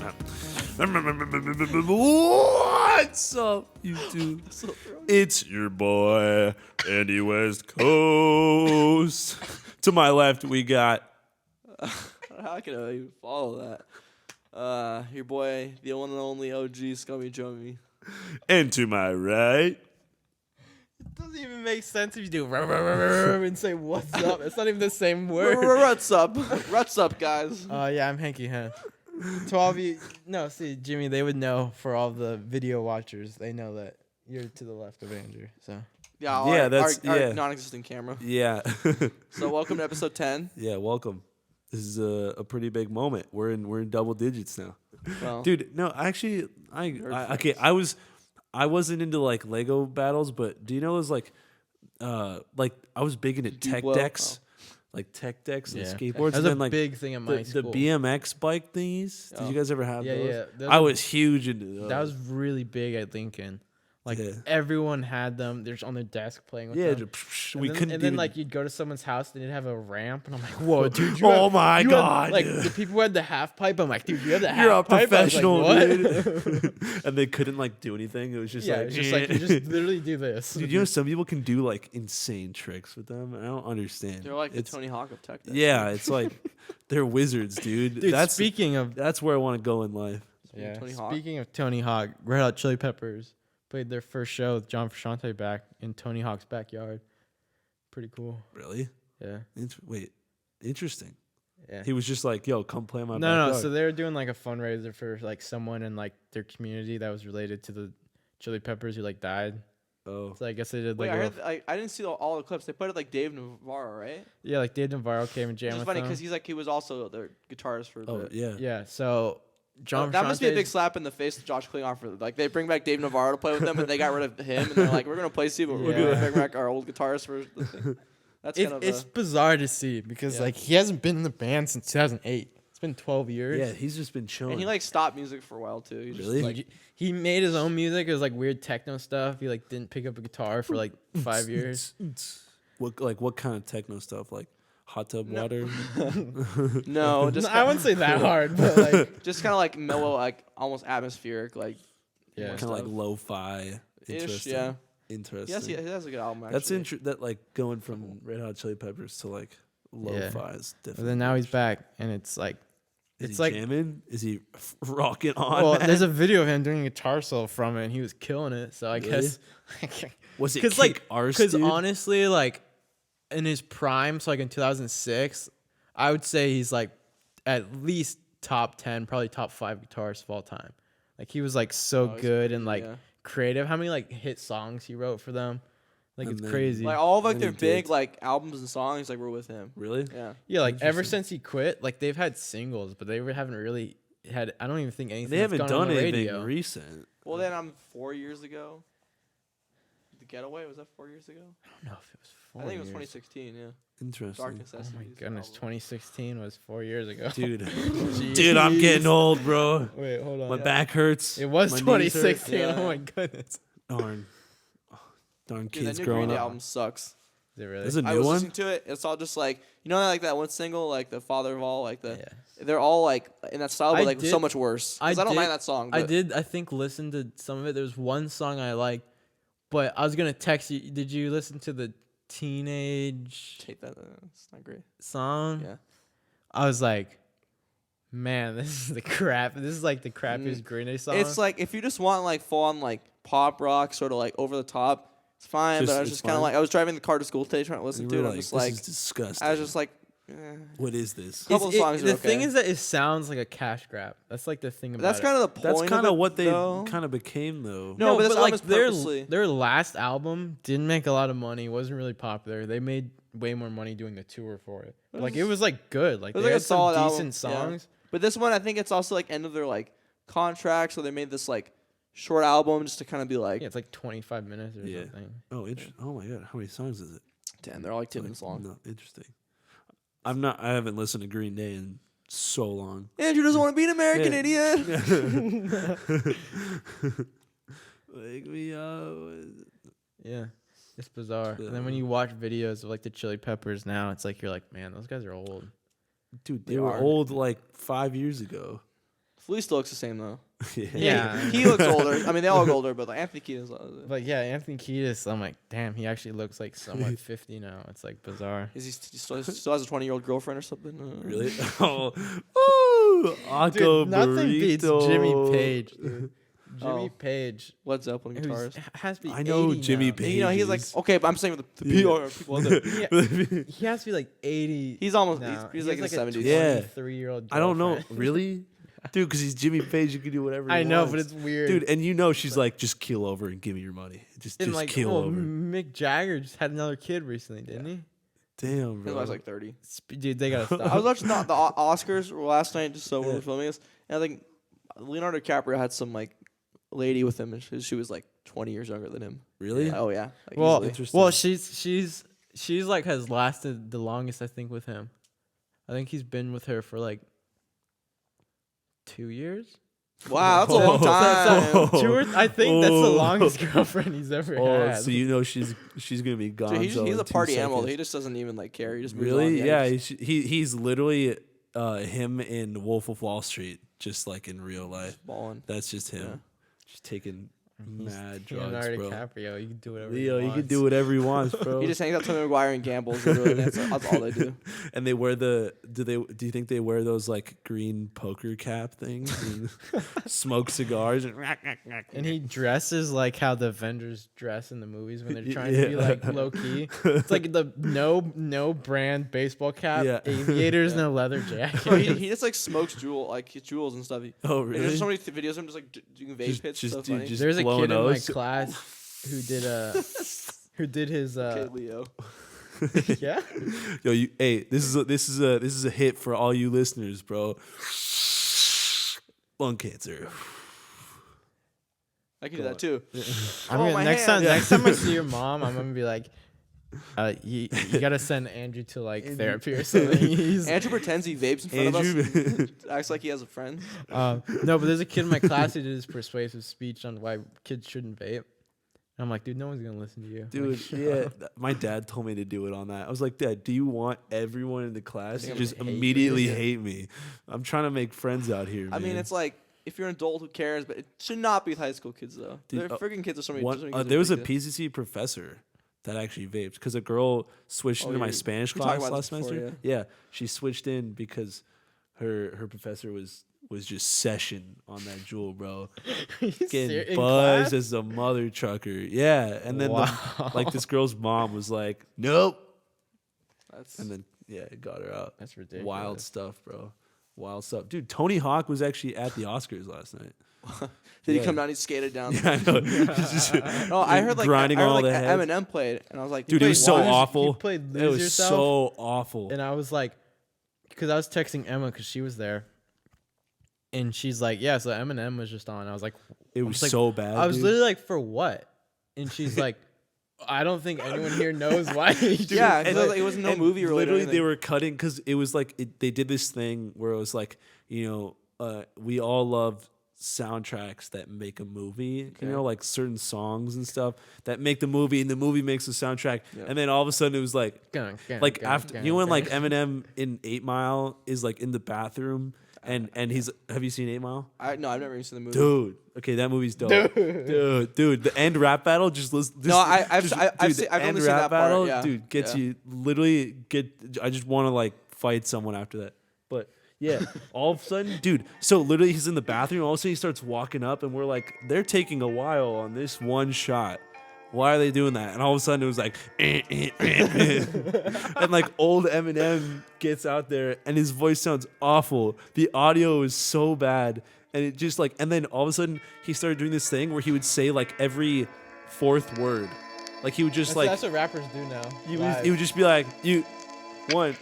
What's up, YouTube? It's your boy, Andy West Coast. To my left, we got... How can I even follow that? Your boy, the one and only OG, Scummy Jummy. And to my right... It doesn't even make sense if you do and say what's up. It's not even the same word. What's up? What's up, guys? Yeah, I'm Hanky Hen. To all of you, no, see, Jimmy, they would know for all the video watchers. They know that you're to the left of Andrew. So Yeah, that's our non-existent camera. Yeah. So welcome to episode 10. Yeah, welcome. This is a pretty big moment. We're in double digits now. Well, Dude, no, actually, I wasn't into like Lego battles, but do you know it was like I was big into tech decks. Like tech decks and skateboards. That's and then, a big thing at my the school. BMX bike thingies. Did you guys ever have those? Yeah. I was huge into those. That was really big at Lincoln. Like everyone had them. They're just on their desk playing with them. And then like you'd go to someone's house and they'd have a ramp, and I'm like, whoa, dude! My God! Like the people who had the half pipe, I'm like, dude, you have the half You're a pipe. professional, like, dude. And they couldn't like do anything. It was just it's just like you just literally do this. Dude, you know some people can do like insane tricks with them. I don't understand. they're like the Tony Hawk of tech decks. Yeah, it's like they're wizards, dude. Dude, that's that's where I want to go in life. Yeah. Tony Hawk. Speaking of Tony Hawk, Red Hot Chili Peppers played their first show with John Frusciante back in Tony Hawk's backyard. Pretty cool. Really? Yeah. Interesting. Yeah. He was just like, "Yo, come play my No. backyard." So they were doing like a fundraiser for like someone in like their community that was related to the Chili Peppers who like died. Oh. So I guess they did Wait, like I didn't see all the clips. They put it like Dave Navarro, right? yeah, like Dave Navarro came and jammed Which is with funny them. because he was also the guitarist for the. Yeah. Yeah. So John That must be a big Frusciante's- slap in the face to Josh Klingon for like they bring back Dave Navarro to play with them and they got rid of him and they're like we're gonna play Steve but we're gonna bring back our old guitarist for the thing. That's kind of It's bizarre to see because like he hasn't been in the band since 2008. It's been 12 years. Yeah, he's just been chilling. and he like stopped music for a while too. He just, Really? like, He made his own music. It was like weird techno stuff. He like didn't pick up a guitar for like 5 years. What kind of techno stuff? Like hot tub water? no, just I wouldn't say that hard, but like just kind of like mellow, like almost atmospheric, like yeah. Kind of like lo-fi. Interesting. yeah. Interesting. Yes, he has a good album. Actually. That's that like going from Red Hot Chili Peppers to like lo-fi is But different. then now he's back, and it's like Is it's he like jamming? Is he rocking on? well, man? there's a video of him doing a guitar solo from it, and he was killing it. So I Really? guess Was it because like Kick Arse, because dude? honestly, like in his prime, so like in 2006, I would say he's like at least top 10, probably top 5 guitarists of all time. Like he was like so good and like creative. How many like hit songs he wrote for them? Like And it's then, crazy. Like all of like And their he big did. like albums and songs like were with him. Really? Yeah. Yeah, like ever Interesting. since he quit, like they've had singles, but they haven't really had. I don't even think anything. They haven't that's done gone on the anything radio. recent. Well, then 4 years ago. The Getaway was that 4 years ago? I don't know if it was 4 I think it was years. 2016. Yeah. Interesting. Dark Oh Necessities. my goodness, 2016 was 4 years ago. Dude. Dude, I'm getting old, bro. Wait, hold on. My back hurts. It was My knees hurt. 2016. Yeah. Oh my goodness. Darn. Darn Dude, kids that new growing Green Day up. album sucks. Is it really? There's a I new was one? listening to it. It's all just like like that one single, like the Father of All, like the. Yeah. They're all like in that style, but I like did- so much worse. 'Cause I don't did- mind that song. I But did. I think listen to some of it. There's one song I liked, but I was gonna text you. Did you listen to the Teenage Take that. It's not great. song? Yeah. I was like, man, this is the crap. This is like the crappiest Green Day song. It's like if you just want like full on like pop rock, sort of like over the top, it's fine. But I was It's just kind of fine? like I was driving the car to school today trying to listen You to were it. I'm just this like is disgusting. I was just like. What is this? Couple of songs are the okay. thing is that it sounds like a cash grab. That's like the thing about That's it. kind of the point. That's kind of what they though. kind of became, though. No, but this album like is purposely- their last album didn't make a lot of money. Wasn't really popular. They made way more money doing the tour for it. Like it was like good. Like It was they like a had some solid decent album, yeah. songs. But this one, I think it's also like end of their like contract, so they made this like short album just to kind of be like, Yeah, it's like 25 minutes or Yeah. something. Oh, oh my god, how many songs is it? damn, they're all like 10 minutes long. No, interesting. I haven't listened to Green Day in so long. Andrew doesn't want to be an American idiot. Wake me up. Yeah. It's bizarre. And then Yeah. when you watch videos of like the Chili Peppers now, it's like you're like, man, those guys are old. Dude, they They were are. old like 5 years ago. Flea still looks the same though. Yeah. He looks older. I mean, they all look older, but like Anthony Kiedis. But yeah, Anthony Kiedis, I'm like, damn, he actually looks like somewhat 50 now. It's like bizarre. Is he still has a 20-year-old girlfriend or something? Really? Oh, ooh, Akko Dude, nothing beats Jimmy burrito. Page, dude. Jimmy Oh. Page. Led Zeppelin who's- guitars. has to be I know 80 Jimmy now. Page. You know, he's like okay, but I'm saying with the PR people. He has to be like 80. He's almost. now. He's He like in has, the 70s. Yeah. 23-year-old. I don't know. girlfriend. Really? Dude, because he's Jimmy Page, you can do whatever he I know, wants. but it's weird. Dude, and you know she's like, just keel over and give me your money. Just and like, keel over. Mick Jagger just had another kid recently, didn't he? Damn, His bro. wife's like 30. Dude, they gotta stop. I was watching the Oscars last night, just so we were filming this, and I think Leonardo DiCaprio had some like lady with him, and she was like 20 years younger than him. Really? Oh yeah. Like, well, easily. Interesting. well, she's like has lasted the longest, I think, with him. I think he's been with her for like 2 years. Wow, that's a long time. I think that's the Oh. longest girlfriend he's ever Oh, had. so you know she's gonna be gone. Dude, he's a in 2 party animal. seconds. He just doesn't even like care. He just moves Really? on. Yeah, he's he's literally him in Wolf of Wall Street, just like in real life. balling. That's just him. Yeah. Just taking mad drugs, Leonardo bro. DiCaprio, you can do whatever. Leo, he he wants. can do whatever he wants, bro. He just hangs out to McGuire and gambles. Literally, that's all they do. And they wear do you think they wear those like green poker cap things and smoke cigars And he dresses like how the Avengers dress in the movies when they're trying Yeah. to be like low key. It's like the no brand baseball cap, Yeah. aviators, no leather jacket. Bro, he just like smokes jewels and stuff. Oh, And really? there's so many videos of him just like doing vape hits. just- so dude, funny. just- There's a blowing kid in my O's. class who did his Okay, Leo. yeah. Yo, this is a hit for all you listeners, bro. Lung cancer. I can do that too. I'm Oh, gonna, my next hand. time I see your mom, I'm gonna be like, you gotta send Andrew to like therapy or something. He's, Andrew pretends he vapes in front of Andrew, us. Acts like he has a friend. no, but there's a kid in my class who did his persuasive speech on why kids shouldn't vape. And I'm like, dude, no one's gonna listen to you. dude, Like, shut yeah. up. My dad told me to do it on that. I was like, Dad, do you want everyone in the class to They're just gonna hate you. immediately hate me? I'm trying to make friends out here, I mean, man. it's like if you're an adult, who cares? But it should not be with high school kids though. Dude, They're freaking kids. Are so many. One, so many kids there was a with big PCC professor that actually vaped because a girl switched Oh, into my yeah, Spanish we talked class about last this before, semester. Yeah, she switched in because her professor was just session on that jewel, bro. Getting In buzzed class? as a mother trucker. Yeah, and then Wow. like this girl's mom was like, "Nope," That's and then yeah, it got her out. That's ridiculous. Wild stuff, bro. Wild stuff, dude. Tony Hawk was actually at the Oscars last night. Did Yeah. he come down? He skated down. Yeah, I know. He's just No, I heard like grinding I heard, all like the heads. Eminem played, and I was like, Dude, it was so Lose- awful. He played It Lose was Yourself, so awful. and I was like, because I was texting Emma because she was there, and she's like, yeah, so Eminem was just on. I was like, It was like- so bad. I was dude. literally like, for what? And she's like, I don't think anyone here knows why. Yeah, And, because it was no and movie related. Literally, or they anything. were cutting because it was like they did this thing where it was like, we all love soundtracks that make a movie. Okay. You know, like certain songs and stuff that make the movie, and the movie makes the soundtrack. Yeah. And then all of a sudden, it was like after you know when like Eminem in 8 Mile is like in the bathroom. And he's have you seen 8 Mile? No, I've never even seen the movie. Dude, okay, that movie's dope. Dude, the end rap battle just listen. No, I've seen- the I've end only seen rap that part, battle, yeah. dude, gets Yeah. you literally I just want to like fight someone after that. But yeah, all of a sudden, dude. So literally, he's in the bathroom. All of a sudden, he starts walking up, and we're like, they're taking a while on this one shot. Why are they doing that? And all of a sudden, it was like, and like old Eminem gets out there, and his voice sounds awful. The audio is so bad, and it just like, and then all of a sudden, he started doing this thing where he would say like every fourth word, like he would just that's what rappers do now. he would just be like, you one.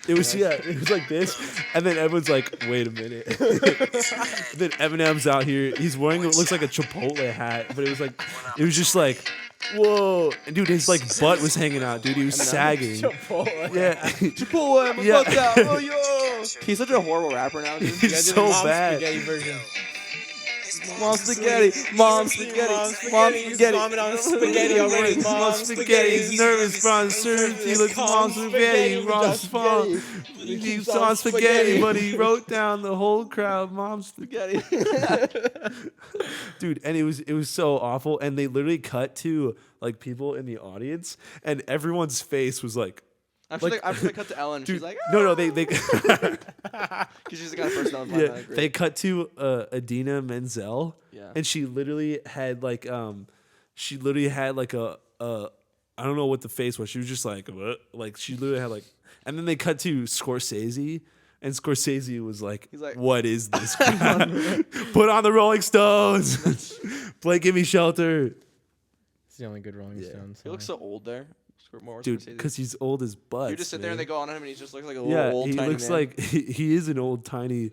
It was it was like this, and then everyone's like, "Wait a minute." Then Eminem's out here. He's wearing what looks like a Chipotle hat, but it was just like, whoa, and dude, his like butt was hanging out, dude. He was sagging. Yeah, Chipotle, Yeah. what's up? Oh yo! He's such a horrible rapper now, dude. he's so bad. Spaghetti version. Mom spaghetti. Mom spaghetti. Mom spaghetti. Vomit on spaghetti already. Mom spaghetti. He's nervous. Ron served. He looks Mom spaghetti. Ron's fault. He keeps on spaghetti, but he wrote down the whole crowd. Mom spaghetti. Dude, and it was so awful. And they literally cut to like people in the audience, and everyone's face was like. I'm sure they cut to Ellen. Dude, she's like, no, they because she's the kind of person that would find that great. they cut to Adina Menzel, Yeah. and she literally had like a I don't know what the face was. She was just like what? Like she literally had like, and then they cut to Scorsese. And Scorsese was like, He's like, "What is this? Put on the Rolling Stones. Play Give Me Shelter." It's the only good Rolling Stones. He looks so old there. Dude, because he's old as butt. You just sit there and they go on him, and he just looks like a little old, he tiny looks man. like he is an old, tiny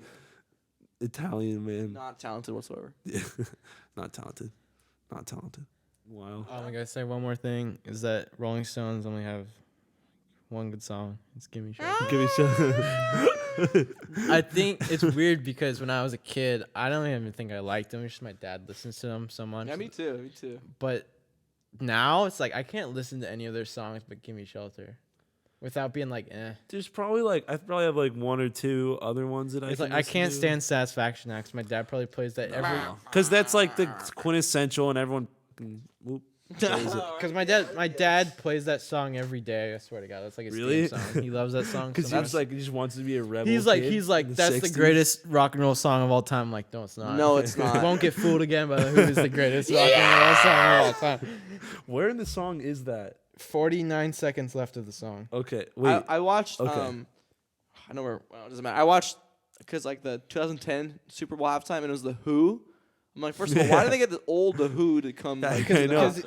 Italian man. Not talented whatsoever. Yeah. Not talented. Wow. Oh, I gotta say one more thing is that Rolling Stones only have one good song. It's "Give Me Shelter." Give me Shelter. I think it's weird because when I was a kid, I don't even think I liked them. It's just my dad listens to them so much. Yeah, me too. But now it's like I can't listen to any of their songs but "Give Me Shelter" without being like, eh. There's probably like I probably have like one or two other ones that It's I like can I listen can't to. stand "Satisfaction" now 'cause my dad probably plays that every. Because that's like the quintessential, and everyone. Whoop, Because my dad plays that song every day. I swear to God, that's like his Really? theme song. He loves that song. Because so he much. he just wants to be a rebel. He's like, in that's the 60s. greatest rock and roll song of all time. I'm like, no, it's not. No, it's not. Won't get fooled again by who is the greatest rock and roll song of all time. Where in the song is that? 49 seconds left of the song. Okay, wait. I watched. Okay. I know where. Well, it doesn't matter. I watched because like the 2010 Super Bowl halftime, and it was the Who. I'm like, first of all, why did they get the old The Who to come? Like, I know. Because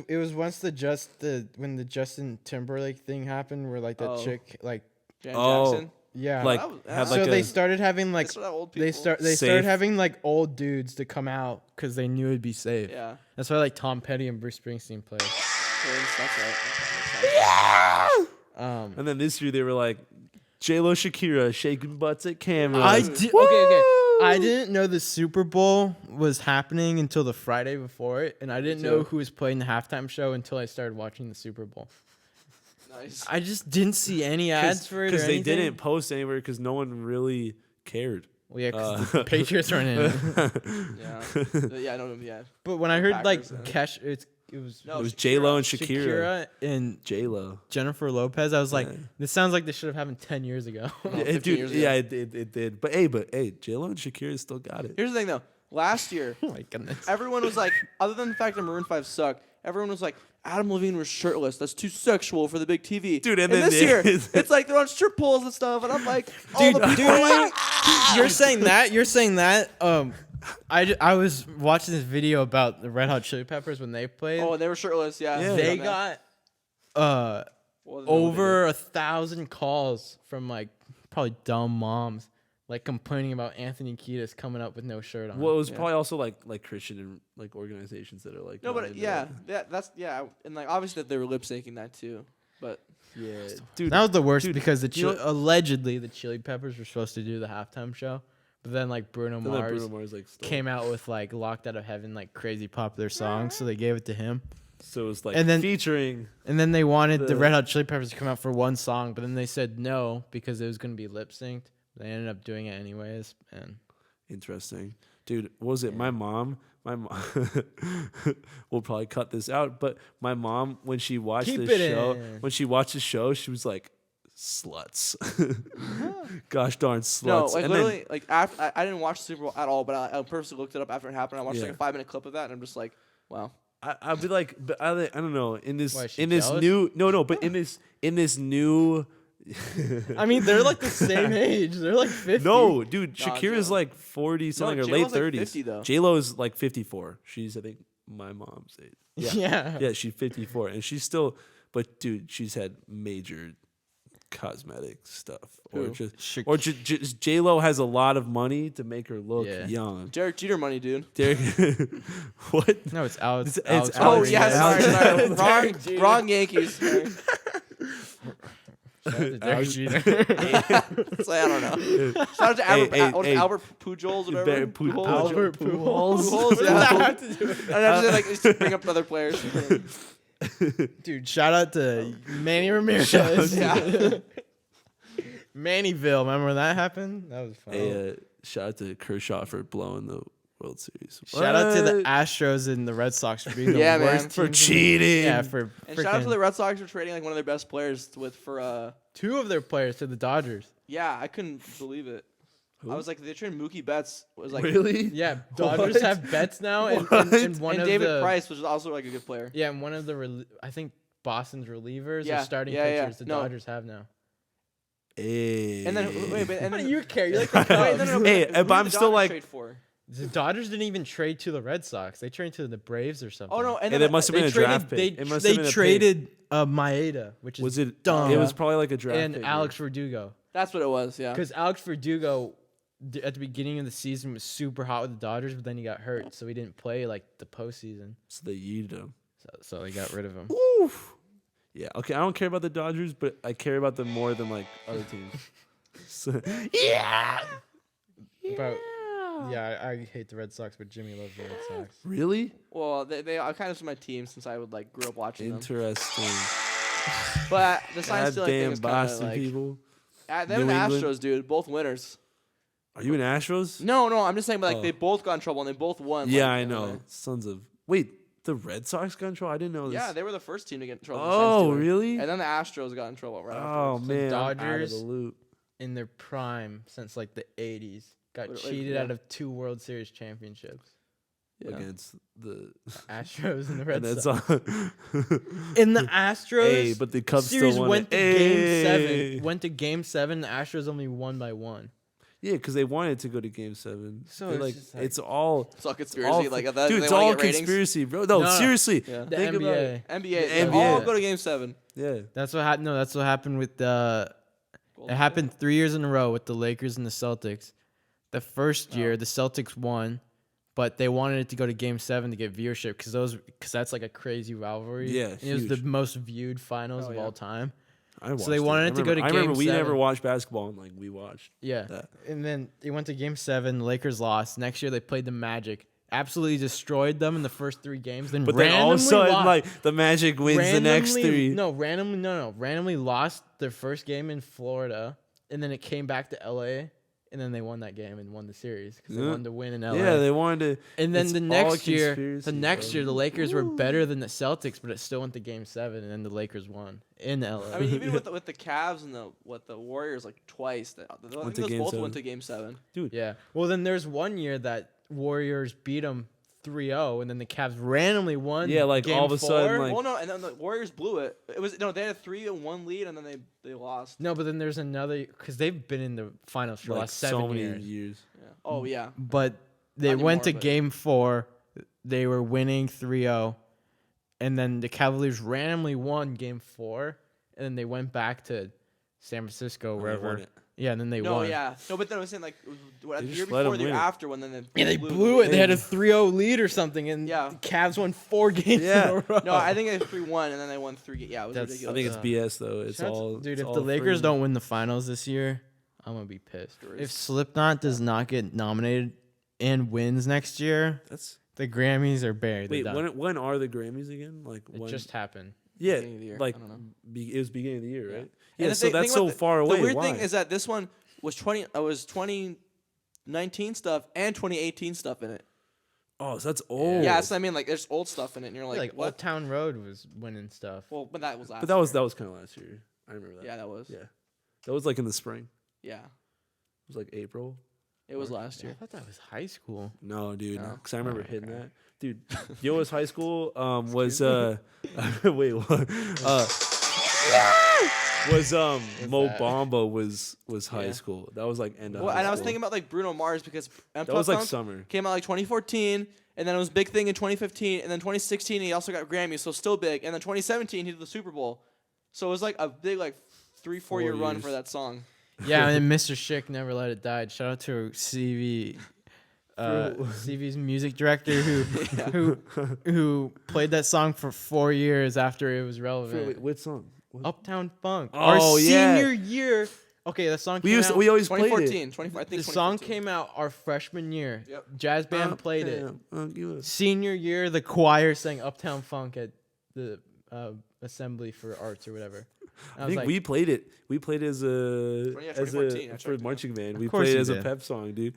it was once when the Justin Timberlake thing happened, where like the chick like Jan Oh. Jackson. yeah Like That was- had so like so a, they started having like That's what old they people. started Safe. having like old dudes to come out because they knew it'd be safe. Yeah. That's why like Tom Petty and Bruce Springsteen played. That's right. and then this year they were like J-Lo Shakira shaking butts at cameras. Okay. I didn't know the Super Bowl was happening until the Friday before it, and I didn't know who was playing the halftime show until I started watching the Super Bowl. Nice. I just didn't see any ads for it because or they anything. didn't post anywhere because no one really cared. Well, yeah, because the Patriots weren't in it. Yeah. Yeah. I know. Yeah. But when I heard like Packers, yeah. Cash, it was No, It was J-Lo and Shakira and J-Lo. Jennifer Lopez. I was like, Yeah. this sounds like this should have happened 10 years ago. Oh, 15 years ago. Yeah, it did. But hey, J-Lo and Shakira still got it. Here's the thing, though. Last year, Oh my goodness. everyone was like, other than the fact that Maroon 5 sucked, everyone was like, Adam Levine was shirtless. That's too sexual for the big TV. Dude, and then this year, there's- it's like they're on strip poles and stuff, and I'm like, all the people are like, You're saying that. I was watching this video about the Red Hot Chili Peppers when they played. oh, and they were shirtless. Yeah. Yeah. They man. got Well, over 1,000 calls from like probably dumb moms, like complaining about Anthony Kiedis coming up with no shirt on. Well, it was Yeah. probably also like Christian and like organizations that are like. No, not but into yeah, that. that's yeah, and like obviously that they were lip syncing that too, but Yeah, dude. That was the worst Dude, because you know- allegedly the Chili Peppers were supposed to do the halftime show, but then like Bruno then, like, Mars Bruno Mars like stole. came out with like "Locked Out of Heaven" like crazy popular songs, so they gave it to him. So it was like And then- featuring. And then they wanted the The- Red Hot Chili Peppers to come out for one song, but then they said no because it was going to be lip synced. They ended up doing it anyways, and Interesting, dude. What was it? My mom. We'll probably cut this out, but my mom when she watched Keep this it show, in. when she watched the show, she was like, "Sluts." Gosh darn sluts. no, like And literally, like after I didn't watch the Super Bowl at all, but I purposely looked it up after it happened. I watched like Yeah. a 5-minute clip of that, and I'm just like, wow. I'd be like, but I don't know. In this, Why, is she in this jealous? new, no, but in this new. I mean they're like the same age. They're like 50. No, dude, Nah, Shakira's J-Lo. like 40 something or J-Lo's late like 30s. 50 though. J-Lo's like 54. She's I think my mom's age. Yeah. Yeah, she's 54 and she's still but dude, she's had major cosmetic stuff or Who? just J-Lo has a lot of money to make her look Yeah. young. Derek Jeter money, dude. Derek What? No, it's Alex. It's Alex Alex. Oh Alex yeah, Jeter. sorry, Alex wrong, Jeter. wrong Yankees. Sorry. Derek Jeter. So, I don't know. Shout out to Albert Pujols, or whatever. Albert Pujols. What does Yeah. that have to do with And I just like bring up other players. Dude, shout out to Manny Ramirez. Yeah. Mannyville. Remember when that happened? That was fun. Hey, shout out to Kershaw for blowing the World Series. Shout out to the What? Astros and the Red Sox for being the Yeah, man. worst For teams in the- cheating. Yeah, for And shout out to freaking the Red Sox for trading like one of their best players for 2 of their players to the Dodgers. yeah, I couldn't believe it. Who? I was like, they traded Mookie Betts. Was like Really? Yeah, Dodgers What? have bets now, and one and of David the Price, which is also like a good player. yeah, and one of the I think Boston's relievers Yeah, or starting yeah, yeah. pitchers the No. Dodgers have now. Hey. And then and What then do you care? You like the wait, Cubs. no, Hey, who but did I'm the still Dodgers like- trade for? The Dodgers didn't even trade to the Red Sox. They traded to the Braves or something. Oh no, and Hey, then that must have been a draft pick. They, It must they have been a pick. traded Maeda, which is Was it dumb. It was probably like a draft and pick, Alex Verdugo. that's what it was. Yeah. Because Alex Verdugo at the beginning of the season was super hot with the Dodgers, but then he got hurt, so he didn't play like the postseason. So they yeeted him. So they got rid of him. Oof. Yeah. Okay. I don't care about the Dodgers, but I care about them more than like other teams. So, yeah. But yeah, I hate the Red Sox, but Jimmy loves the Red Sox. Really? Well, they are kind of my team since I would like grew up watching them. Interesting. But the science stealing thing Goddamn is kind of Boston like people. them New and England. Astros, dude, both winners. Are you in Astros? No, I'm just saying, but like Oh. they both got in trouble and they both won. Yeah, like, I in a know. way. Sons of. Wait, the Red Sox got in trouble? I didn't know this. Yeah, they were the first team to get in trouble. Oh, really? And then the Astros got in trouble right Oh afterwards. man, I'm out of Dodgers- the loop. In their prime since like the 80s, got Like, cheated yeah. out of 2 World Series championships. Yeah. Against the Astros and the Red and that's Sox. all. In the Astros, Hey, but the Cubs series still won. went it. to Game Hey. 7. Went to Game 7. The Astros only won by 1. Yeah, because they wanted to go to Game 7. So They, it's like just like- it's all. It's all conspiracy. Like that. Dude, they it's wanna all get ratings. conspiracy, bro. No, No. seriously. Yeah. The Think about it. NBA. NBA. The They all NBA. go to Game 7. Yeah. That's what happened. No, that's what happened with the. It happened 3 years in a row with the Lakers and the Celtics. The first year, the Celtics won, but they wanted it to go to Game 7 to get viewership because that's like a crazy rivalry. Yeah, and it was the huge. most viewed finals Oh, of yeah. all time. I watched they wanted it to go to I remember Game we 7. never watched basketball and like we watched. Yeah, That. and then they went to Game 7. The Lakers lost. Next year they played the Magic. Absolutely destroyed them in the first 3 games. Then But then all of a randomly sudden, lost. like the Magic wins the next 3. Randomly lost their first game in Florida, and then it came back to LA, and then they won that game and won the series because they Yeah. wanted to win in LA. Yeah, they wanted to. and then it's the all next year, conspiracy, bro. the Lakers were better than the Celtics, but it still went to Game 7, and then the Lakers won in LA. I mean, even with the Cavs and the Warriors, like twice, I think Went to those Game both 7. went to Game 7. yeah. Well, then there's one year that Warriors beat them 3-0, and then the Cavs randomly won. Yeah, like, Game all of a sudden, 4. like- Well, no, and then the Warriors blew it. It was they had a 3-1 lead, and then they lost. No, but then there's another because they've been in the finals for the like last 7 so many years. years. Yeah. Oh yeah. But they Not went to anymore, but- Game 4. They were winning 3-0, and then the Cavaliers randomly won Game 4, and then they went back to San Francisco, And they wherever. won it. Yeah, and then they No, won. yeah. No, but then I was saying like the They year just let before, 'em the year win it. after, when then they Yeah, they blew the it. They had a 3-0 lead or something, and Yeah. the Cavs won 4 games Yeah. in a row. No, I think they 3-1, and then they won 3. Yeah, it was That's- ridiculous. I think it's Uh, BS though. It's Shout out to- all. dude. it's If all the Lakers free. don't win the finals this year, I'm gonna be pissed. Sure If is. Slipknot does not get nominated and wins next year, That's the Grammys are buried. wait. They're done. When are the Grammys again? Like It when? just happened. yeah, Beginning of the year. like I don't know. it was beginning of the year, right? And Yeah, the so thing that's about so far away. The weird Why? thing is that this one was 2019 stuff and 2018 stuff in it. oh, so that's old. Yeah, so I mean, like, there's old stuff in it, and you're like, Like what? Old Town Road was winning stuff. Well, but that was last. but that was year. kind of last year. I remember that. Yeah, that was. Yeah, that was like in the spring. Yeah, It was like April. it was last I year. thought that was high school. No, dude, No? because I remember Oh, hitting okay. that. Dude, you know what's high school? Was wait, what? Was Mo that? Bamba was high Yeah. school. That was like end of Well, high and I was school. thinking about like Bruno Mars because that was like summer. came out like 2014, and then it was a big thing in 2015, and then 2016 he also got Grammys, so still big, and then 2017 he did the Super Bowl, so it was like a big like 3-4 year 4 run years. for that song. Yeah, and Mr. Schick never let it die. Shout out to CV. CV's music director who played that song for 4 years after it was relevant. Wait, what song? Uptown Funk. Oh, Our yeah. senior year. Okay, the song We came used out. we always played it. 2014. I think The song 2014. came out our freshman year. Yep. Jazz band played it. it. Senior year, the choir sang Uptown Funk at the Assembly for Arts or whatever. And I think we played it. We played it as a 2014, I for checked, marching band. We course played it you as a did. pep song, dude.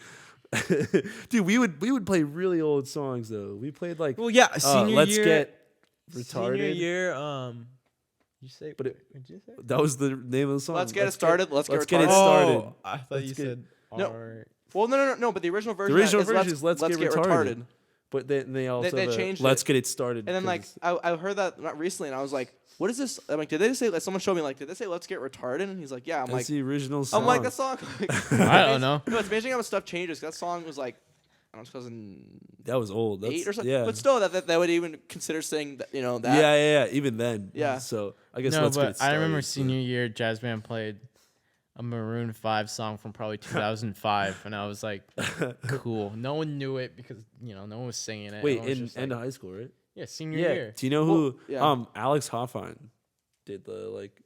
Dude, we would play really old songs though. We played like well, yeah, senior Let's year. Get Senior Retarded. year, you say? But it- What'd you say? That was the name of the song. Let's get it started. Let's get it retarded. started. Oh, I thought Let's you get- said No. R. Well, no. But the original version. original is version is Let's Get Retarded. But then they also they have a changed Let's it. Get It Started. And then like 'cause I heard that not recently, and I was like, "What is this?" I'm like, "Did they just say?" Like, someone showed me like, "Did they say Let's Get Retarded?" And he's like, "Yeah." I'm that's like, the original song. I'm like that song. I don't know. No, it's amazing how much stuff changes. That song was like, I don't know, 2008 That was old. That's, or something. Yeah. But still, that would even consider saying that, that. yeah. Even then. Yeah. So I guess No, Let's Get It but Started. I remember but- senior year, jazz band played a Maroon 5 song from probably 2005, and I was like, cool. No one knew it because no one was singing it. Wait, Everyone was in just end like, of high school, right? yeah, senior Yeah. year. Do you know who? yeah. Alex Hoffine did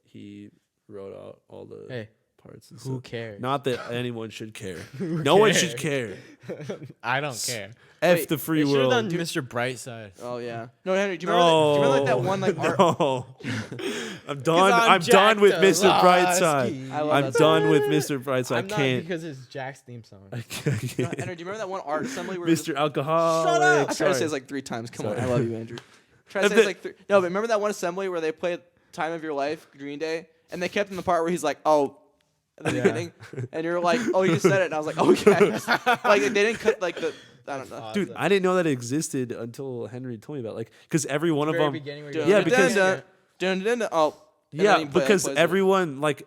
he wrote out all the Hey, parts. And who stuff. cares? Not that anyone should care. No one should care. I don't care. F Wait, the free They should have world. done Mr. Brightside. Oh yeah. No, Henry, do you remember like that one like art? No. I'm done. I'm I'm done with Jack Mr. Brightside. Delaski. I love I'm that done with Mr. Brightside. I I'm not can't. because it's Jack's theme song. I can't. Henry, do you remember that one art assembly where Mr. Alcoholic. Shut up! I tried to say this like 3 times. Come on, Sorry. I love you, Andrew. Try to say this like 3. No, but remember that one assembly where they played "Time of Your Life," Green Day, and they kept in the part where he's like, "Oh," at the Yeah. beginning, and you're like, "Oh, you just said it," and I was like, "Okay." Like they didn't cut like the. I don't know. Dude, I didn't know that it existed until Henry told me about it. Because every one of Very them. beginning where Dun, you Yeah, go, because- oh. and Yeah, then he because plays it. everyone like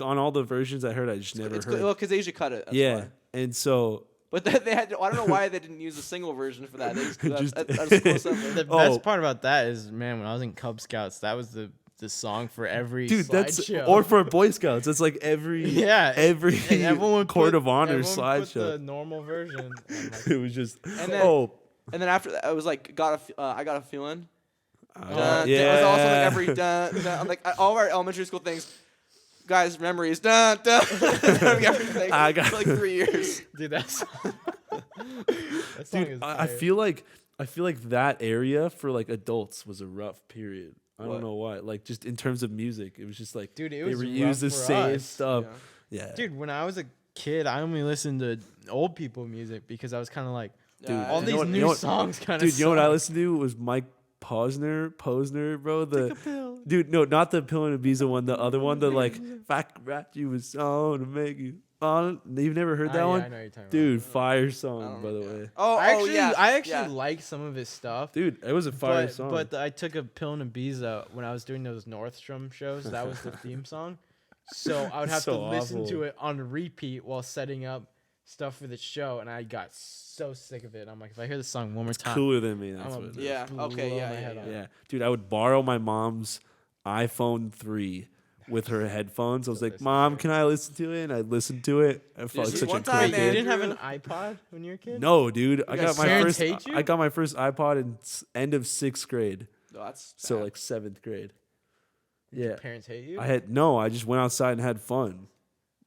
on all the versions I heard, I just never It's heard. well, because they usually cut it. That's Yeah, why. and so But they had. I don't know why they didn't use a single version for that. They just, Just- that's a cool assembly. The Oh. best part about that is, man, when I was in Cub Scouts, that was the song for every dude, that's slideshow. or for Boy Scouts, it's like every yeah, every and everyone would Court put- of Honor everyone put the slideshow. normal version. I'm like, It was just And then- oh And then after that, I was like, I got a feeling. yeah. It was also like every dun. I'm like all of our elementary school things. Guys, memories. Dun dun. Everything I got- for like 3 years. dude, that's that song Dude, is I fire. feel like that area for like adults was a rough period. I What? don't know why. Like just in terms of music, it was just like Dude, it they was reused rough the for same us. stuff. Yeah. Dude, when I was a kid, I only listened to old people music because I was kind of like, Dude, all you these know what- new you know what- songs kind of. Dude, you know what I listened to was Mike Posner, bro. Dude, no, not the Pill and Ibiza one. The other one, the like, fact rap you was on to make you on. You've never heard that one, I know what you're talking dude? Fire I song, don't by the know. way. Oh, about. I actually yeah. like some of his stuff. Dude, it was a fire song. But I took a pill and Ibiza when I was doing those Nordstrom shows. That was the theme song. So I would have So to listen awful. to it on repeat while setting up stuff for the show, and I got so sick of it. I'm like, if I hear this song one more time, Cooler than me. That's I'm what. a- It is. Yeah. Okay. blow Yeah. my Yeah. head yeah. off. Yeah, dude, I would borrow my mom's iPhone 3 with her headphones. I was like, listen "Mom, to it. can I listen to it?" And I'd listen to it. I felt like Just such a one time, Wait, cool you man. kid. didn't have an iPod when you were a kid? No, dude, I got guys' my parents first. hate you? I got my first iPod in end of 6th grade, No, that's so sad. like 7th grade. Did your Yeah, parents hate you? I just went outside and had fun.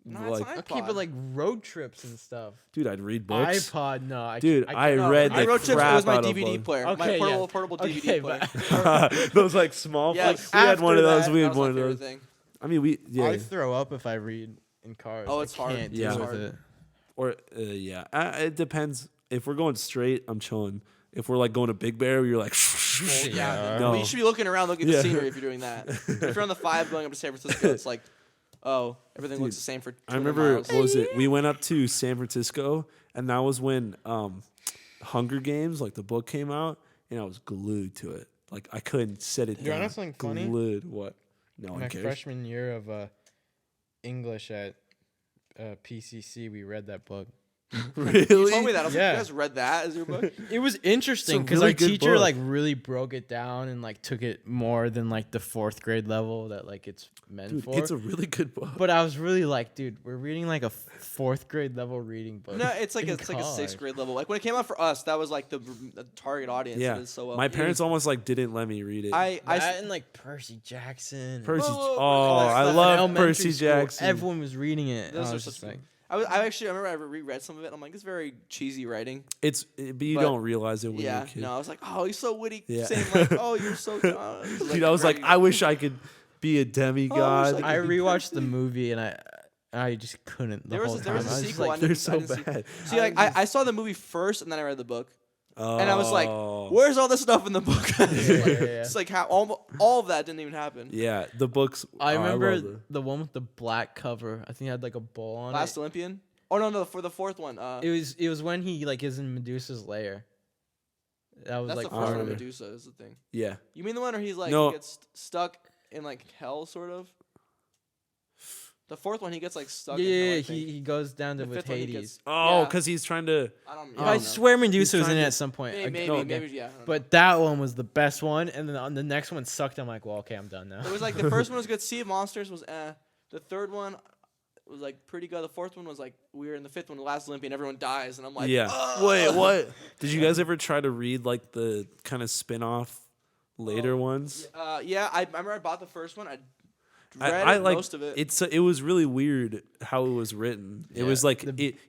No, it's like, an Okay, iPod. but like road trips and stuff. dude, I'd read books. iPod, no. I Dude, can't- I can't- read my the road trips. It crap was my out of DVD them. player. Okay, my yeah. portable DVD Okay, player. but Those like small. Yes. we had one of after those. that, We That had was one my of favorite those. thing. I mean, we yeah. I throw up if I read in cars. Oh, it's I hard. can't Yeah. deal It's with hard. it. Or yeah, it depends. If we're going straight, I'm chilling. If we're like going to Big Bear, you're like, Yeah. no. Well, you should be looking around, looking at Yeah. the scenery if you're doing that. If you're on the 5 going up to San Francisco, it's like, oh, everything looks the same for 200 I remember miles. what was it? We went up to San Francisco, and that was when Hunger Games, like the book, came out, and I was glued to it. Like I couldn't set it You wanna down. know something funny? Glued. What? No one My cares. freshman year of English at PCC, we read that book. Really? You told me that. I was like, Yeah. you guys read that as your book? It was interesting It's a because really our good teacher book. like really broke it down and like took it more than like the 4th grade level that like it's meant Dude, for. it's a really good book. But I was really like, dude, we're reading like a 4th grade level reading book. No, it's like in it's like a college. 6th grade level. Like when it came out for us, that was like the target audience. Yeah. It is so well. My parents almost like didn't let me read it. That and like Percy Jackson. Percy. Whoa, Oh, that's I not love Elementary Percy school, Jackson. Everyone was reading it. Those I are was such just like, I actually remember I reread some of it. And I'm like, it's very cheesy writing. But you But- don't realize it when you're Yeah, a kid. no, I was like, oh, he's so witty, Yeah. saying like, oh, you're so. Dude, I was like, I wish I could be a demigod. I I could be rewatched the Percy. movie and I just couldn't. The There was whole a- time. there was a I was just sequel, like, I They're I so didn't see- bad. See, like I saw the movie first, and then I read the book, Oh. and I was like, where's all this stuff in the book? yeah. It's like how all of that didn't even happen. Yeah, the books. I oh, remember love the one with the black cover. I think it had like a bull on Last it. Olympian. Oh no, for the 4th one. It was when he like is in Medusa's lair. That was That's like the first one. remember. Medusa is the thing. Yeah. You mean the one where he's like No. he gets stuck in like hell, sort of? The 4th one, he gets like stuck. in hell, yeah, I think. he goes down to The with 5th one, he Hades. gets- Oh, Yeah. because he's trying to. I don't. I know. swear Medusa was in trying it to- at some point. Maybe, no, maybe, yeah. I don't know. But that one was the best one, and then on the next one sucked. I'm like, well, okay, I'm done now. it was like the first one was good. Sea of Monsters was The 3rd one was like pretty good. The 4th one was like weird, and the 5th one, the Last Olympian, everyone dies, and I'm like, Yeah. "Ugh." Wait, what? Did you guys ever try to read like the kind of spin-off later ones? Yeah, I remember I bought the first one. I read I like most of it. It was really weird how it was written. It Yeah, was like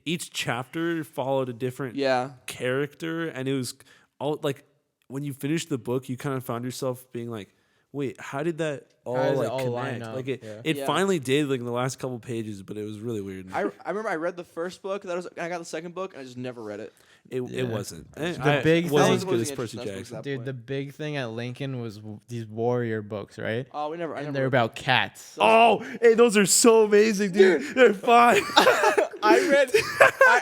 each chapter followed a different Yeah. character, and it was all like when you finished the book, you kind of found yourself being like, "Wait, how did that all does it like all line connect?" up? Like Yeah. it Yeah. finally did like in the last couple pages, but it was really weird. I remember I read the first book. I got the second book, and I just never read it. It Yeah. wasn't. The big wasn't thing- as good as Wasn't Percy interesting, that's Jackson. what Dude, point. the big thing at Lincoln was these warrior books, right? Oh, I never And they're read about cats. Oh, hey, those are so amazing, dude. They're fine. I read.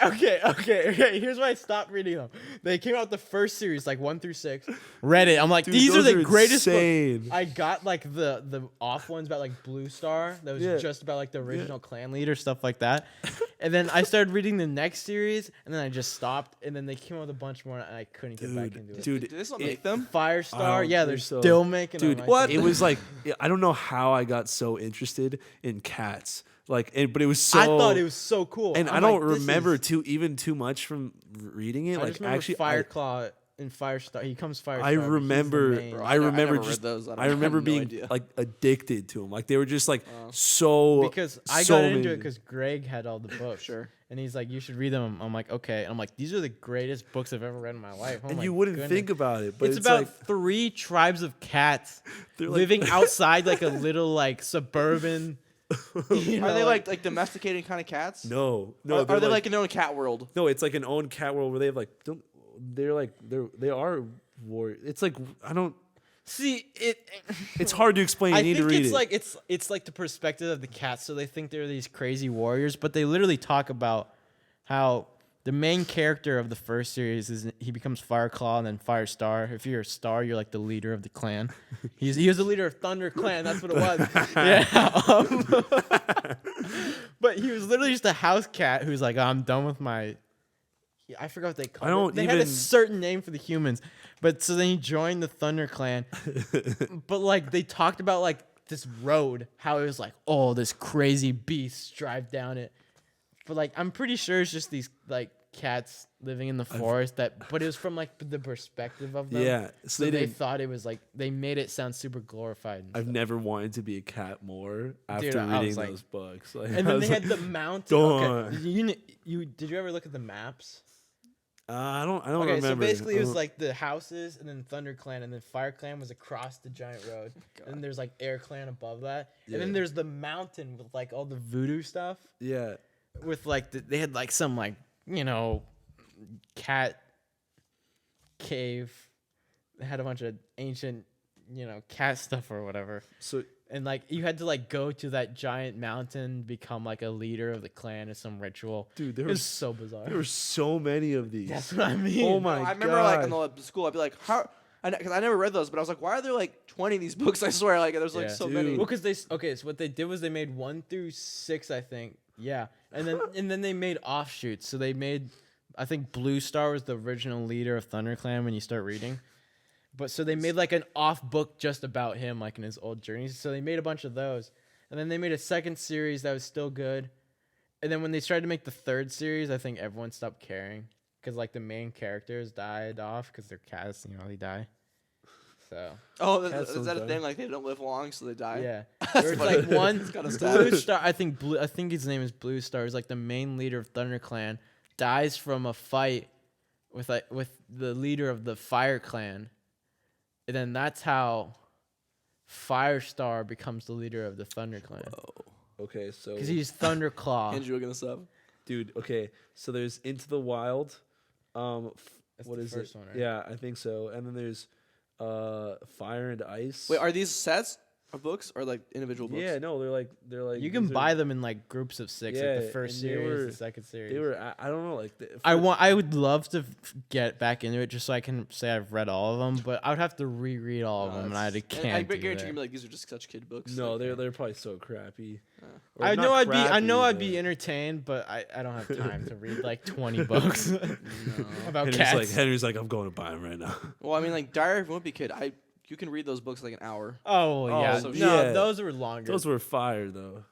Okay. Here's why I stopped reading them. They came out the first series, like 1 through 6. Read it. I'm like, Dude, these are those the greatest books. insane. I got like the off ones about like Blue Star. That was Yeah. just about like the original clan leader, stuff like that. And then I started reading the next series, and then I just stopped. And then they came out with a bunch more, and I couldn't get back into it. Dude, Did this one it- make them? Firestar, don't yeah, they're think so. still making Dude, them. I what? think. it was like I don't know how I got so interested in cats. Like, but it was so. I thought it was so cool. and I'm I don't like, this remember is- too much from reading it. I Like just remember actually, Fireclaw and Firestar. He comes Firestar. I but he's the remember. main- Bro, I remember never read just. those. I remember have no being idea. like addicted to them. Like they were just like so. because I so got into it amazing. because Greg had all the books. Sure. And he's like, you should read them. I'm like, okay. And I'm like, these are the greatest books I've ever read in my life. Oh and my you wouldn't goodness. think about it, but It's it's, about like 3 tribes of cats They're like- living outside like a little like suburban. You know, Are they like domesticated kind of cats? no. Are they're they like in their own cat world? No, it's like an own cat world where they have like they are war. It's like I don't. see it? It's hard to explain. You I need think to read it's it. like it's like the perspective of the cats. So they think they're these crazy warriors, but they literally talk about how the main character of the first series is he becomes Fireclaw and then Firestar. If you're a star, you're like the leader of the clan. He was the leader of Thunder Clan. That's what it was. Yeah. But he was literally just a house cat who's like, I'm done with my. I forgot what they called I don't it. They had a even- certain name for the humans, but so then he joined the Thunder Clan. But like they talked about like this road, how it was like, oh, this crazy beast drive down it. But like I'm pretty sure it's just these like cats living in the forest but it was from like the perspective of them. Yeah, So they they didn't- thought it was like they made it sound super glorified. And I've stuff. never wanted to be a cat more after Dude, I was reading like- those books. Like, And I then was they like, had the mountain. Dawn. Okay, you did you ever look at the maps? I don't Okay, remember. so basically it I was don't- like the houses and then Thunder Clan and then Fire Clan was across the giant road. And there's like Air Clan above that. And then Yeah. there's the mountain with like all the voodoo stuff. yeah. With like they had like some like, you know, cat cave. They had a bunch of ancient, you know, cat stuff or whatever. So And like you had to like go to that giant mountain, become like a leader of the clan or some ritual. dude, there It was was so bizarre. there were so many of these. That's what I mean. Oh my I remember like in God. the school, I'd be like, how? Because I never read those, but I was like, why are there like 20 of these books? I swear, like there's like Yeah. so Dude. many. Well, because so what they did was they made 1 through 6, I think. Yeah, and then they made offshoots. So they made, I think Blue Star was the original leader of ThunderClan when you start reading. But so they made like an off book just about him, like in his old journeys. So they made a bunch of those. And then they made a second series that was still good. And then when they tried to make the third series, I think everyone stopped caring. Because like the main characters died off because their cats, they die. So. Oh, Cats is don't that a die. thing? Like they don't live long, so they die? Yeah. That's There's funny. like one It's kinda Blue sad. Star. I think his name is Blue Star. Is like the main leader of ThunderClan. Dies from a fight with the leader of the Fire Clan. And then that's how Firestar becomes the leader of the ThunderClan. Okay, so Because he's Thunderclaw. Andrew looking this up. dude. Okay, so there's Into the Wild. That's What the is first it? one, right? Yeah, I think so. And then there's Fire and Ice. Wait, are these sets of books or like individual books? Yeah, no, they're like You can these are- buy them in like groups of 6, like Yeah, the first and they series, were- the second series. They were I don't know like I would love to get back into it just so I can say I've read all of them, but I would have to reread all of them, and I can't. I do guarantee you're that. gonna be like, these are just such kid books. no, Like, they're probably so crappy. Or I not know I'd crappy, be but- entertained, but I don't have time to read like 20 books about Henry's cats. Henry's like I'm going to buy them right now. Well, I mean, like Diary of a Wimpy Kid. You can read those books like an hour. Oh yeah, so no, yeah. those were longer. Those were fire though.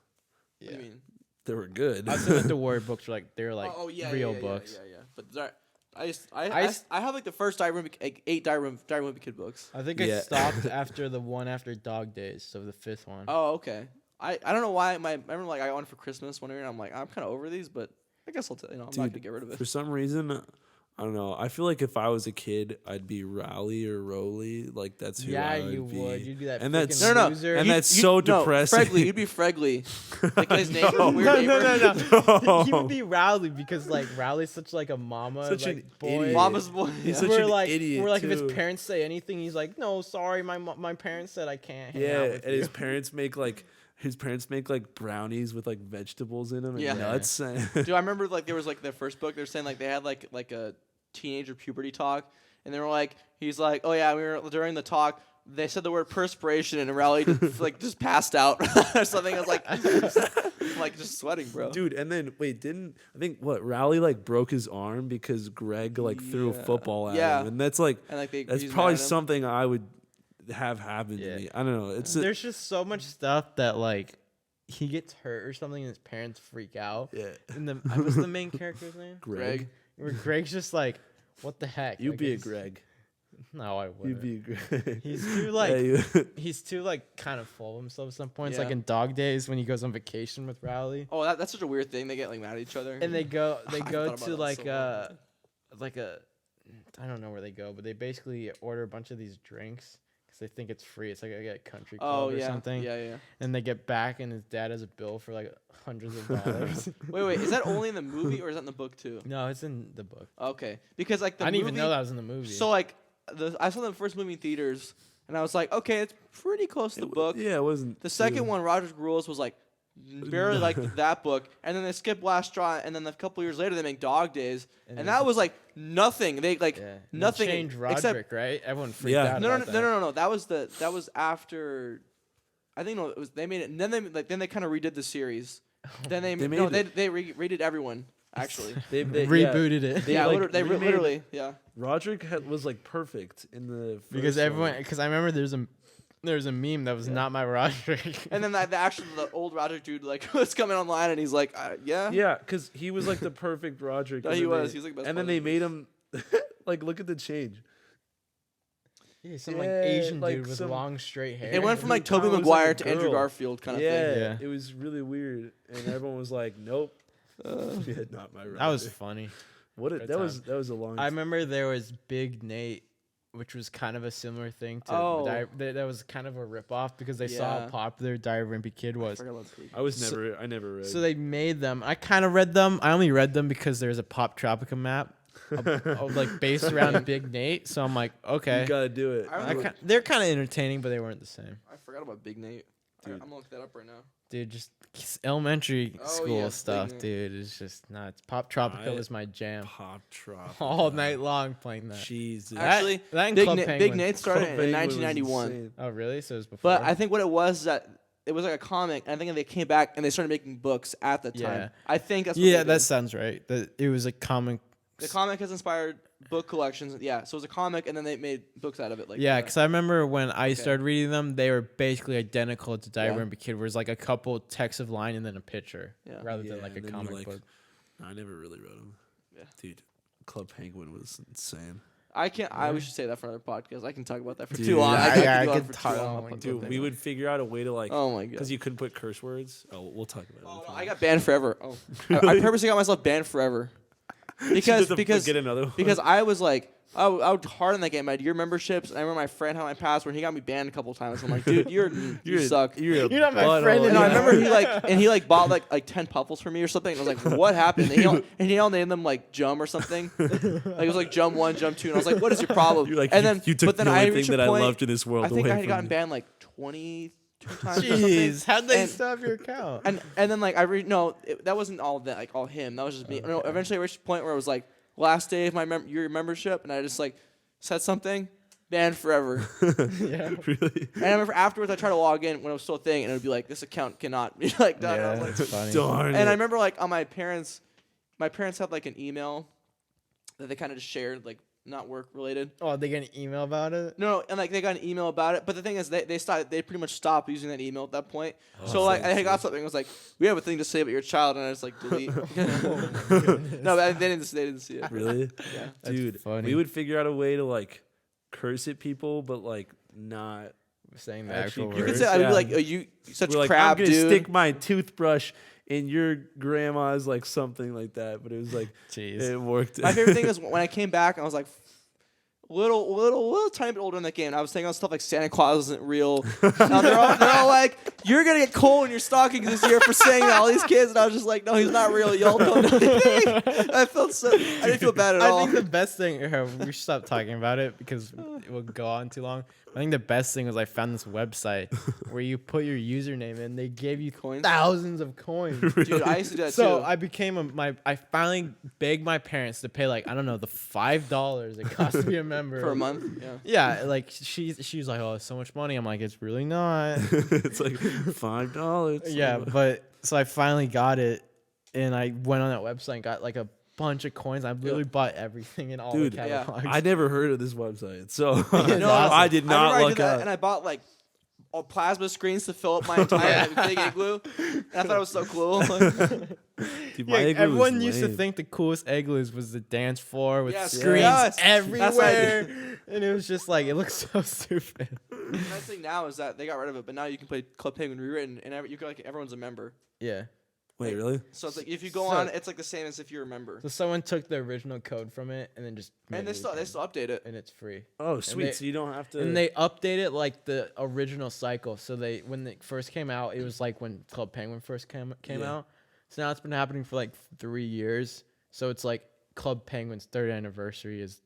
What do you mean? They were good. I said that the word books were like they're like yeah, real yeah, books. Yeah. But I have like the first Diary of a Wimpy, like 8 Diary of a Wimpy Kid books. I think Yeah. I stopped after the one after Dog Days, so the 5th one. Oh, okay. I don't know why I remember like I got one for Christmas one year and I'm like I'm kind of over these, but I guess I'm not Dude, gonna get rid of it. For some reason, I don't know. I feel like if I was a kid, I'd be Rowley or Rowley. Like that's who Yeah, I would you be. would. You'd be that And that's frickin' No, loser. and You- that's you- so no, depressing. Fregley, you'd be Fregley. Like his neighbor, No. weird no, neighbor. no. He would be Rowley because like Rowley's such like a mama, Such like an boy. idiot. Mama's boy. He's Yeah. such Where an like, idiot, where like if too. his parents say anything, he's like, no, sorry, my parents said I can't hang Yeah, out and with his you. parents make like brownies with like vegetables in them and Yeah. nuts. Dude, I remember like there was like their first book. They're saying like they had like a teenager puberty talk, and they were like, he's like, oh yeah, we were during the talk. They said the word perspiration, and Rowley just passed out or something. I was like just sweating, bro. Dude, and then wait, I think Rowley like broke his arm because Greg like threw a Yeah. football at Yeah. him, and that's like And like that's he's probably mad at him. something I would have happen Yeah. to me. I don't know. It's There's just so much stuff that like he gets hurt or something, and his parents freak out. yeah. And the what's the main character's name? Greg. Where Greg's just like, what the heck? You Like, be a it's- Greg. No, I You wouldn't. be a Greg. He's too like Yeah, you- he's too like kind of full of himself at some points. Yeah. Like in Dog Days when he goes on vacation with Rowley, Oh, that's such a weird thing. They get like mad at each other. and they go I thought about to that like so long. like a I don't know where they go, but they basically order a bunch of these drinks because they think it's free. It's like a country club Oh or yeah, something. yeah. And they get back, and his dad has a bill for like hundreds of dollars. Wait, is that only in the movie or is that in the book too? No, it's in the book. Okay, because like the I didn't movie, even know that was in the movie. So like I saw the first movie in theaters, and I was like, okay, it's pretty close to the book. Yeah, it wasn't. The second too- one, Roger's Rules, was like barely like that book, and then they skipped Last Straw, and then a couple years later they make Dog Days, and there's that was like nothing. They like yeah. nothing Change Roderick, except right? Everyone freaked Yeah. out. no, about that. no. That was after. I think no, it was they made it, and then they kind of redid the series. Then they redid everyone actually. They Rebooted it. They, yeah, like, they remade- literally yeah. Roderick was like perfect in the first Because one. everyone, because I remember there's a meme that was not my Roderick. And then the old Roger dude like was coming online, and he's like, yeah. Yeah, because he was like the perfect Roderick. No, and he then was. they- He was like best and then part they of made him like look at the change. Yeah, some like Yeah, Asian like dude with some- long straight hair. It went from like He kinda Tobey looks like Maguire a to Andrew girl. Garfield kind of Yeah, thing. Yeah. it was really weird, and everyone was like, "Nope, yeah, not my Roderick." That was funny. what good that was a long. I remember there was Big Nate, which was kind of a similar thing to Oh. that was kind of a ripoff because they saw Yeah. how popular Diary of a Wimpy Kid I was. forgot about Big. I never read. So they made them. I kind of read them. I only read them because there's a Pop Tropica map of like based around Big Nate. So I'm like, okay. you gotta do it. I remember- They're kind of entertaining, but they weren't the same. I forgot about Big Nate. Dude. I'm gonna look that up right now. Dude, just elementary Oh, school yeah, Big stuff, Nate. dude. It's just nuts. Pop Tropica I- was my jam. Pop Trop All night long playing that. Jesus. Actually, that and Big, Club Big Penguin. Nate started Club in Penguin was 1991. insane. Oh, really? So it was before. But I think what it was is that it was like a comic, and I think they came back and they started making books at the time. Yeah. I think that's what Yeah, they that did. sounds right. That it was a comic. The comic has inspired book collections. Yeah, so it was a comic, and then they made books out of it. Like Yeah, because I remember when I Okay. started reading them, they were basically identical to Yeah. Diagram Kid, where it's like a couple text of line and then a picture, Yeah. rather Yeah, than like a and then comic you're like, book. I never really read them. Yeah. Dude, Club Penguin was insane. I can't. We should say that for another podcast. I can talk about that for Dude, too long. yeah, I could I go on could for talk- too oh long. my about God. Dude, Club we Penguin. would figure out a way to like, Oh my god. because you couldn't put curse words. Oh, we'll talk about it. Oh, another no, time. I got banned forever. Oh, I purposely got myself banned forever because Get another one. because I was like. I was hard on that game. I had year memberships, and I remember my friend had my password. He got me banned a couple times. I'm like, dude, you suck. You're not my butthole. friend And I anymore. remember he bought like 10 puffles for me or something. And I was like, what happened? And he all named them like Jum or something. Like it was like Jum 1, Jum 2, and I was like, what is your problem? You're like, and you, then you took but then the I only reached thing a that point, I loved in this world I think away I had from gotten you. banned like 22 times. Or something. Jeez, how'd they And- stop your account? And then like that wasn't all that like all him. That was just me. No, eventually I reached a point where it was like last day of my your membership, and I just like said something, banned forever. Yeah. Really? And I remember afterwards I tried to log in when it was still a thing, and it would be like this account cannot be like done. And I Yeah, was like, that's funny. Darn. and I it. remember like on my parents had like an email that they kind of just shared, like not work related. Oh, they get an email about it? No, and like they got an email about it, but the thing is they pretty much stopped using that email at that point. Oh, so like thanks, I got dude. something. It was like, we have a thing to say about your child, and I just like delete. No, they didn't see it. Really? Yeah. That's Dude, funny. we would figure out a way to like curse at people, but like not. Saying the Actually, actual You could words. say I'd be Yeah. like, you such We're like, crap, I'm gonna dude. stick my toothbrush in your grandma's, like something like that. But it was like, Jeez. it worked. My favorite thing is when I came back, I was like, little tiny bit older in that game. I was saying on stuff like Santa Claus isn't real. Now they're all like, you're gonna get coal in your stockings this year for saying that, all these kids. And I was just like, no, he's not real. Y'all don't know anything. I didn't feel bad at all. I think the best thing, we should stop talking about it because it will go on too long. I think the best thing was I found this website where you put your username in. They gave you Coins? thousands of coins. Dude, I used to do that So too. I became I finally begged my parents to pay like, I don't know, the $5 it costs to be a member. for a month. Yeah. Yeah, like she's like, oh, it's so much money. I'm like, it's really not. It's like $5. Yeah, but so I finally got it, and I went on that website and got like a bunch of coins. I literally bought everything in all Dude, the yeah. catalogs. I never heard of this website, so No, I did I not remember I look did that, up. and I bought like all plasma screens to fill up my entire like, big igloo. And I thought it was so cool. Dude, Yeah, my igloo was everyone used to lame. think the coolest igloos was the dance floor with Yes, screens yes. That's what I everywhere, and it was just like it looks so stupid. The nice thing now is that they got rid of it, but now you can play Club Penguin Rewritten, and you can, like everyone's a member. Yeah. Wait, really? So it's like if you go So- on, it's like the same as if you're a member. So someone took the original code from it and then just made And they it still again, update it. and it's free. Oh, sweet. they- So you don't have to. And they update it like the original cycle. So when it first came out, it was like when Club Penguin first came Yeah. out. So now it's been happening for like 3 years. So it's like Club Penguin's 3rd anniversary is.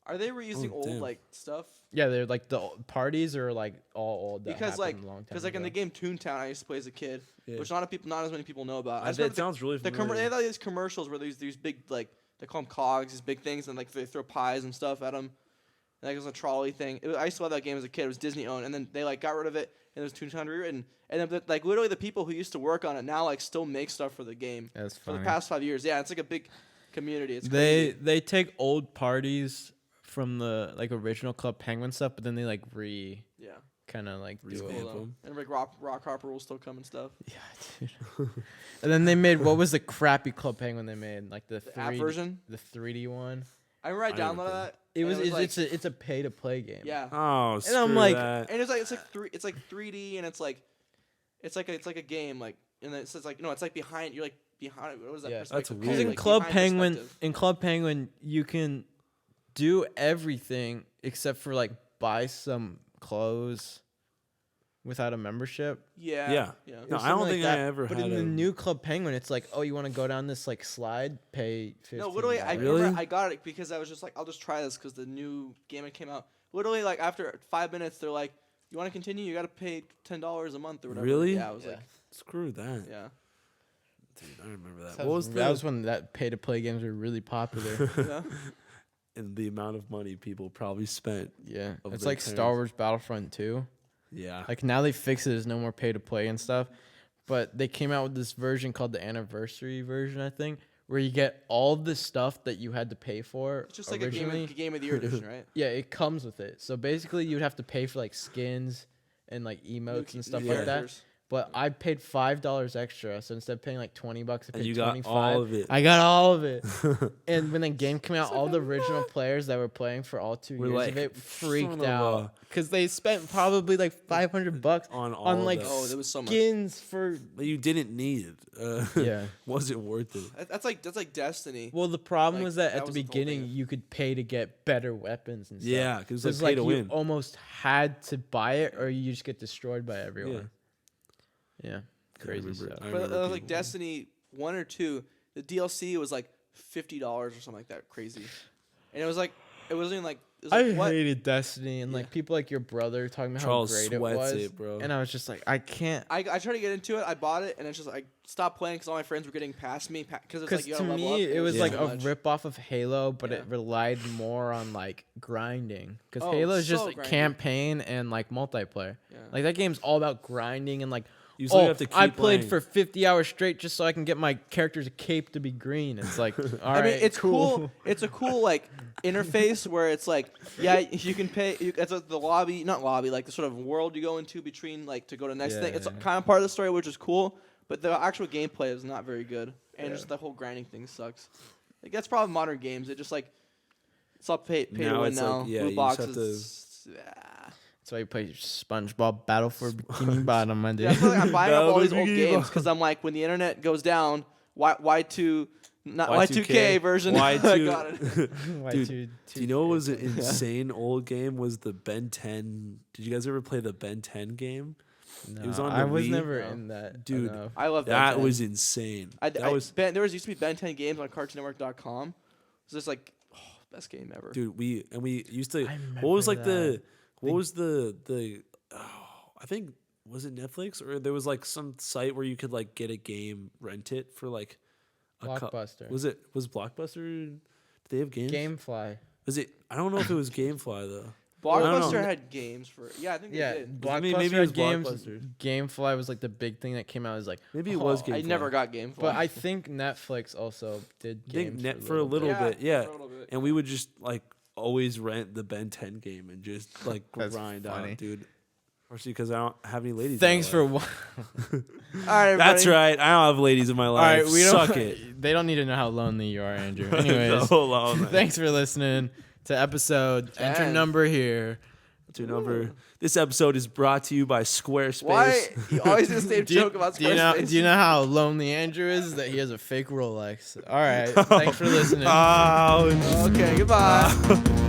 Are they reusing Oh, old damn. like stuff? Yeah, they're like the parties are like all old. That Because like, happened a long time because like in the ago. game Toontown, I used to play as a kid, Yeah. which not as many people know about. I just that remember sounds really they familiar. have these commercials where these big like they call them cogs, these big things, and like they throw pies and stuff at them. Like it was a trolley thing. I used to love that game as a kid. It was Disney owned, and then they like got rid of it, and it was Toontown rewritten. And then like literally the people who used to work on it now like still make stuff for the game That's for the funny. past 5 years. Yeah, it's like a big community. It's crazy. They take old parties from the like original Club Penguin stuff, but then they like Yeah. kind of like do Revamp it. Cool. them. And like Rock Hopper will still come and stuff. Yeah, dude. And then they made what was the crappy Club Penguin they made? Like the The app version. the 3D one. I remember I I never downloaded played. that. It and was like, it's a pay to play game. yeah. Oh, screw I'm like- that. And it's like 3D, and it's like a game, like, and then it's like it's like behind what was that? Yeah. perspective That's called? weird. In Like, Club behind Penguin, perspective. you can do everything except for like buy some clothes without a membership. Yeah. Yeah. Yeah. No, Or I don't something think like I that. ever But had in the a- new Club Penguin, it's like, oh, you want to go down this like slide, pay $15. No, literally, I Really? remember I got it because I was just like, I'll just try this because the new game had came out. Literally, like after 5 minutes, they're like, you want to continue? You got to pay $10 a month or whatever. Really? Yeah. I was like, Screw that. yeah. Dude, I remember that. That What was that was when that pay to play games were really popular. Yeah. and the amount of money people probably spent? Yeah, Of it's their like Star parents. Wars Battlefront 2. Yeah. Like now they fix it. There's no more pay to play and stuff. But they came out with this version called the anniversary version, I think, where you get all the stuff that you had to pay for. It's just like originally. a game of the year edition, right? Yeah, it comes with it. So basically, you'd have to pay for like skins and like emotes and stuff like that. characters. But I paid $5 extra, so instead of paying like $20, I And paid you $25. got all of it. I got all of it. And when the game came out, all the original players that were playing for all 2 years like, of it "Son freaked of a-" out because they spent probably like $500 On all on of like that. Oh, there was so much. skins for. That you didn't need. Yeah. Wasn't worth it. That's like Destiny. Well, the problem Like, was that that at the was the whole beginning thing. you could pay to get better weapons and stuff. Yeah, because So it's it's like pay to you win. almost had to buy it, or you just get destroyed by everyone. Yeah, crazy remember- stuff. I But remember like people- Destiny 1 or 2, the DLC was like $50 or something like that, crazy. And it was like it wasn't even like it was I like, what? hated Destiny, and Yeah. like people like your brother talking about Charles how great it sweats was, it, bro. and I was just like, I can't. I tried to get into it. I bought it, and it's just I stopped playing because all my friends were getting past me because it's Because like you to gotta level me, up. it was Yeah. like so a much. rip off of Halo, but Yeah. it relied more on like grinding. Because Oh, Halo is just so like, grindy. campaign and like multiplayer. Yeah. Like that game's all about grinding and like. You still Oh, have to keep I played playing. for 50 hours straight just so I can get my character's cape to be green. It's like, all right, I mean, it's cool. It's a cool like interface where it's like, yeah, you can pay. It's like the lobby, not lobby, like the sort of world you go into between like to go to the next Yeah, thing. It's yeah. kind of part of the story, which is cool, but the actual gameplay is not very good, and just the whole grinding thing sucks. Like that's probably modern games. It just like it's all pay to Now win it's like, now. yeah, Loot you just have boxes. That's why you play SpongeBob Battle for Bikini Bottom, my dude. Yeah, I feel like I'm buying up all these old Bikini games Bottom. because I'm like, when the internet goes down, Y2, not Y2K Y2K version. I Y2 got it. Dude, do you know what was an insane old game? Was the Ben 10? Did you guys ever play the Ben 10 game? No, It was on I the was Wii. never No. in that. Dude, enough. I love Ben That 10. was insane. There used to be Ben 10 games on CartoonNetwork.com. It was just like best game ever. Dude, we used to. I What was like remember the? What was the? I think was it Netflix or there was like some site where you could like get a game, rent it for like Blockbuster. Was Blockbuster? Did they have games? GameFly. Was it? I don't know if it was GameFly though. Blockbuster I don't know. had games for I think they Yeah, did. Blockbuster Maybe it had was games. Blockbuster. GameFly was like the big thing that came out. It was like, Maybe it was oh, GameFly. I never got GameFly. but I think Netflix also did I think games net for a little Yeah, bit, yeah. for a little bit. And we would just like always rent the Ben 10 game and just like That's grind funny. out, dude. Especially because I don't have any ladies. Thanks in my for. life. Wa- All right, That's everybody. right. I don't have ladies in my All life. right, we don't. Suck it. They don't need to know how lonely you are, Andrew. Anyways, Hold on. thanks for listening to episode. Enter 10. number here. To number. This episode is brought to you by Squarespace. Why you always do the same Do you, joke about do you know? Squarespace? Do you know how lonely Andrew is? That he has a fake Rolex. All right, thanks for listening. Oh, Okay, goodbye.